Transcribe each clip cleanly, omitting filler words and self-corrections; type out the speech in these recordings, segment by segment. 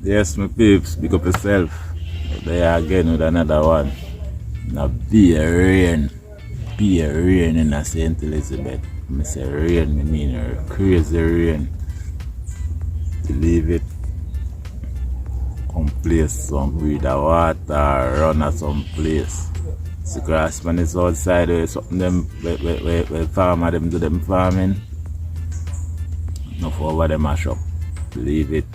Yes, my peeps, pick up yourself. There again with another one. Now be a rain. Be a rain in a St. Elizabeth. I say rain, I mean a crazy rain. Believe it. Come place some breed of water, run at some place. See grassman is outside where something them where farmer them do them farming. Enough over them mash up. Believe it.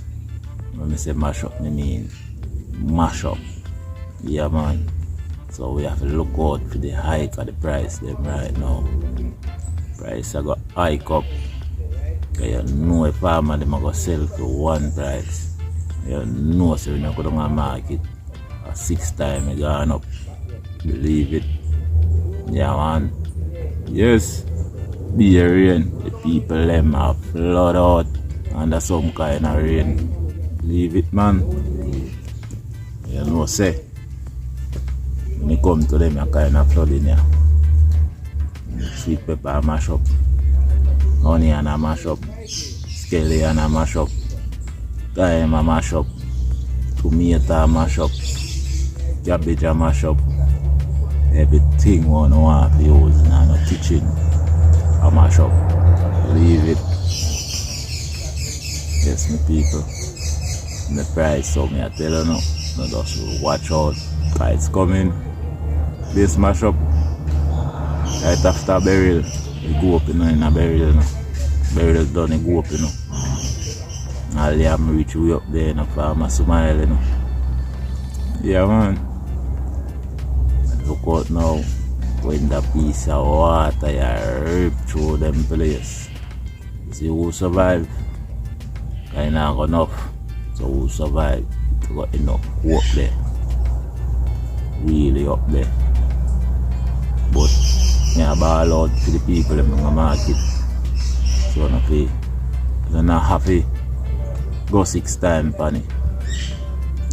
When I say mash up, I mean mash up. Yeah, man. So we have to look out for the hike of the price them right now. Price I got hike up. You know a farmer them go sell to one price. You know so when you go down the market at 6 times it gone up. Believe it. Yeah, man. Yes. Be a rain. The people them have flood out under some kind of rain. Leave it, man. You know, say when you come to them, you kind of flood in here. Sweet pepper mash up, honey and a mash up, skelly and a mash up, thyme a mash up, tomato mash up, cabbage a mash up. Everything one want to use in the kitchen a mash up. Leave it. Yes, my people. The price, so me I tell you now, no just watch out. Price coming. This mash up right after burial. You go up in a burial now. Burial done, you go up All the am reach way up there in a farmer smile, you know. Yeah, man. Look out now. When the piece of water you rip through them place. See who survive. Kinda got enough. So who survive, you got enough up there. Really up there. But yeah, ball out to the people in the market. So no pay. They're not happy. Go 6 times pan it.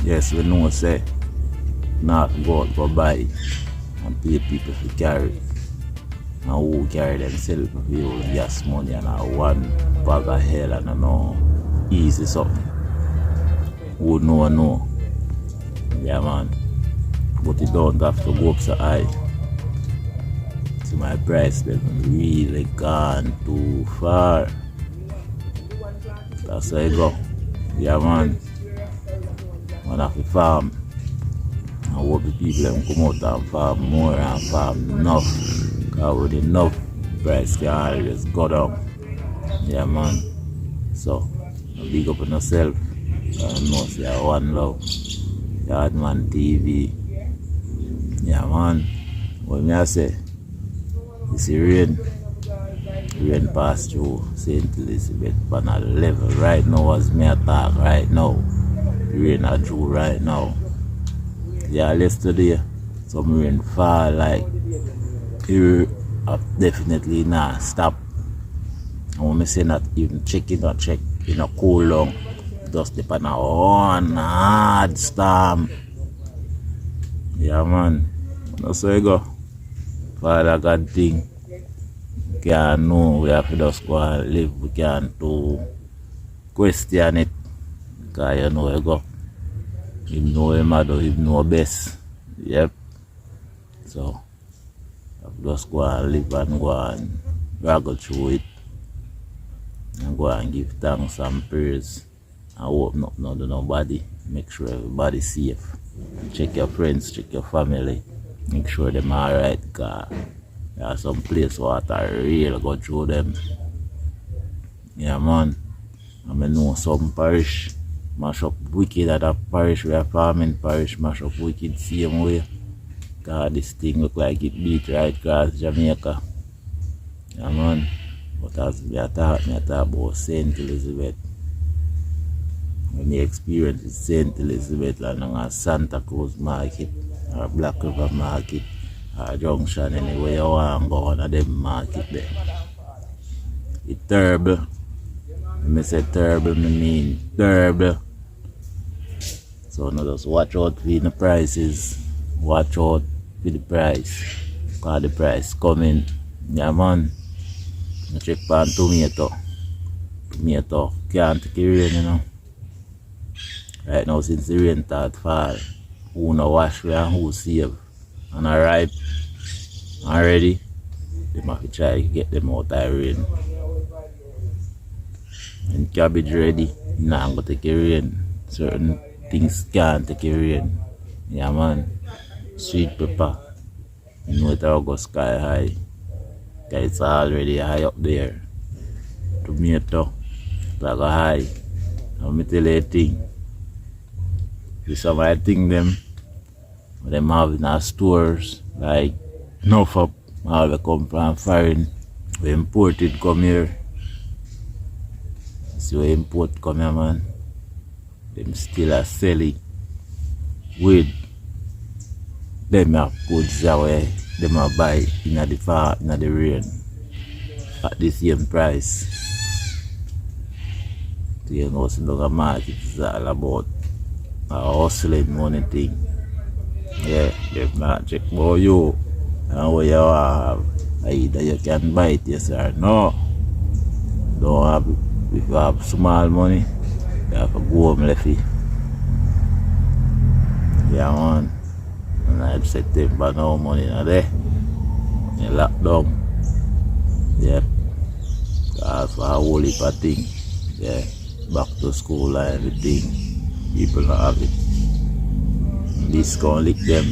Yes, we know say not go buy and pay people to carry. And who carry themselves for use gas money and one bag of hell and no easy something. Who know. Yeah, man. But it don't have to go up so high. So my price them really gone too far. That's how you go. Yeah, man. Man have to farm. I hope the people them come out and farm more and farm enough. Because with enough, price can always go down. Yeah, man. So, big up on yourself. I know say one love. Yardman TV. Yeah, man. What me I say? This rain. Rain pass through St. Elizabeth on a level right now as me attack right now. Rain a drew right now. Yeah, yesterday some rain fall like here definitely not stop. And when I say not even check it or check in a cool long. Just depend on one hard storm. Yeah, man. That's how you go. Father God thing. We can't know. We have to just go and live. We can't do question it. Because you know you go. Him know him do, him know best. Yep. So I just go and live and go and struggle through it. And go and give thanks and praise. I hope not do nobody. Make sure everybody safe. Check your friends, check your family. Make sure them alright, because there are some place water real go through them. Yeah, man. I know some parish mash up wicked at a parish where farming parish mash up wicked same way. Because this thing look like it beat right across Jamaica. Yeah, man. But as me talk about St. Elizabeth. when you experience St. Elizabeth and a Santa Cruz market or Black River market or Junction, anywhere you want to go on them market there. It's terrible. When I say terrible, I mean terrible. So now just watch out for the prices. Watch out for the price. Because the price coming. Yeah man. I check on tomato. Tomato can't take the rain, you know. Right now since the rain start fall, who no wash and who save. And are ripe and ready, they have to try to get them out of the rain. And cabbage ready, now I'm going to take the rain. Certain things can't take the rain. Yeah man. Sweet pepper, you know it will go sky high. Because it's already high up there. Tomato, it's like a high. Let me tell you a thing. If some of the things them have in our stores, like enough up, all they come from foreign, we imported come here. See we import come here, man. Them still are selling with them have goods that way, them are buy in the far, in the rain at the same price. So you know, so the market is all about a hustling money thing. Yeah, if not check about you and what you have, either you can buy it yes or no. Don't have, if you have small money, you have to go home left it. Yeah man. And I've set them for no money in there. You lock down. Yeah. That's for a whole heap of thing. Yeah. Back to school and everything. People don't have it. This can lick them.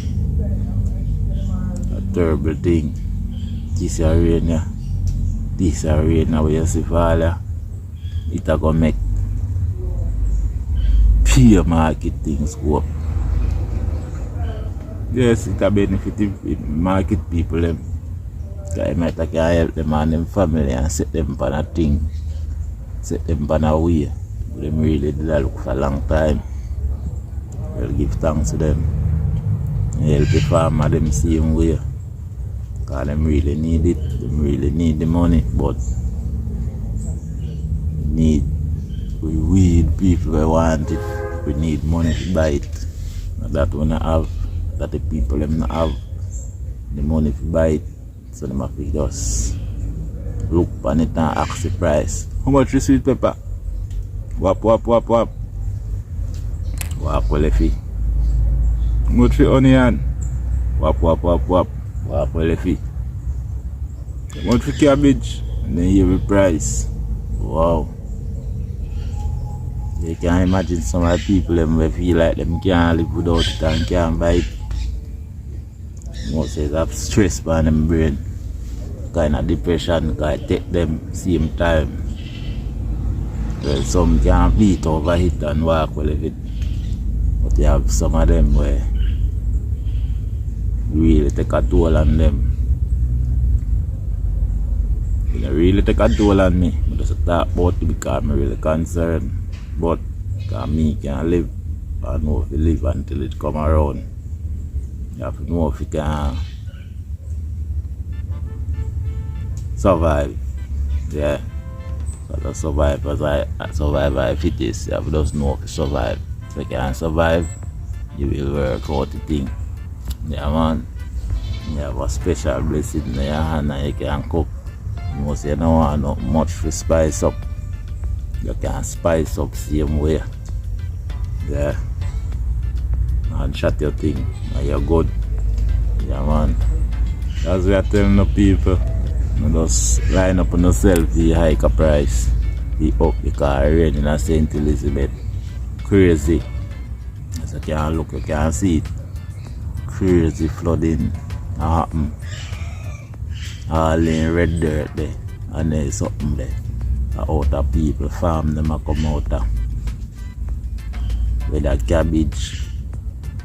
A terrible thing. This is rain, yeah. This is rain now where you see fall, yeah. It's going to make pure market things go up. Yes, it can benefit the market people them. Because it might help them and them family and set them on a thing. Set them on a way. But them really did look for a long time. We'll give thanks to them. And help the farmer them same way. Because them really need it. Them really need the money. But we weed people who want it. We need money to buy it. And that we not have. That the people them not have the money to buy it, so they have to just look on it and ask the price. How much is sweet pepper? Wap wap wap wap. Wap well if it. How much for onion? Wap wap wap wap. Wap well if it. How much for cabbage? And then here the price. Wow. You can imagine some of the people them will feel like them can't live without it and can't buy it. Most say have stress on them brain, kind of depression, because it take them same time. Well, some can beat over it and walk well with it, but you have some of them where really take a toll on them. It really take a toll on me. I just talk about it because I'm really concerned. But because me can live, I know if you live until it come around. You have to know if you can survive. Yeah. So to survive as I survive if it is. You have to just know if you survive. If you can survive, you will work out the thing. Yeah man. You have a special blessing in your hand and you can cook. You must say you don't want not much to spice up. You can spice up same way. Yeah. And shut your thing and you're good. Yeah man. As we are telling the people, you just line up on yourself to hike a price. Be up because it rain in St. Elizabeth. Crazy. As you can look, you can see it. Crazy flooding happen. All in red dirt there. And there's something there. Out of people farm them come out of. With a cabbage,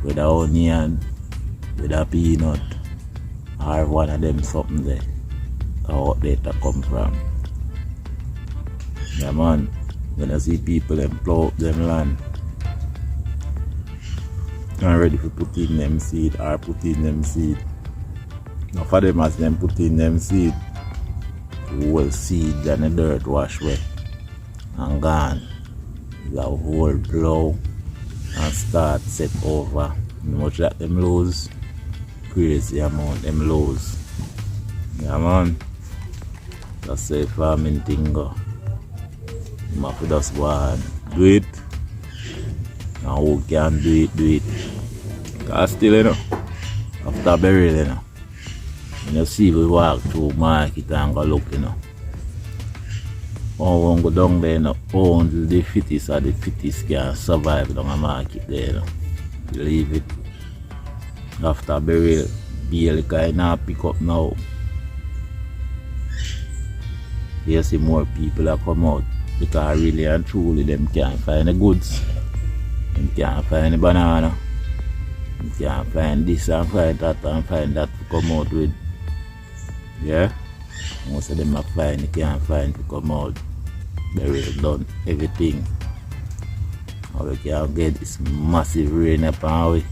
with a onion, with a peanut, or one of them something there. Out there to come from. Yeah man, when I see people them plow up them land, and ready to put in them seed or put in them seed. Now for them as them put in them seed, whole seed and the dirt wash away and gone. The whole plow and start set over. How much that them lose? Crazy amount them lose. Yeah man. That's a farming thing go. You have to just go and do it. And who can do it, do it. Because still, you know, after burial, you know, when you see we walk through market and go look, you know, oh, we go down there, you know, only the fittest or the fittest can survive down the market there, you know. You leave it. After burial, barely kind of pick up now. You see more people that come out because really and truly them can't find the goods. Them can't find the banana. You can't find this and find that and find that to come out with. Yeah? Most of them are find, you can't find to come out. Burial done, everything. All we can get is massive rain upon we.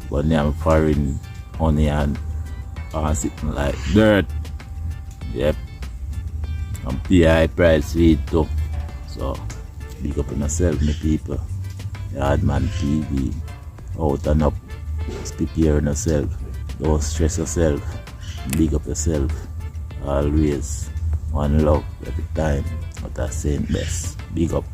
But now I'm foreign honey and sitting like dirt. Yep. And pay high price feed too. So big up on yourself, my people. Yardman TV, out and up. Just prepare yourself. Don't stress yourself. Big up yourself. Always. One love every time. What I saying best. Big up.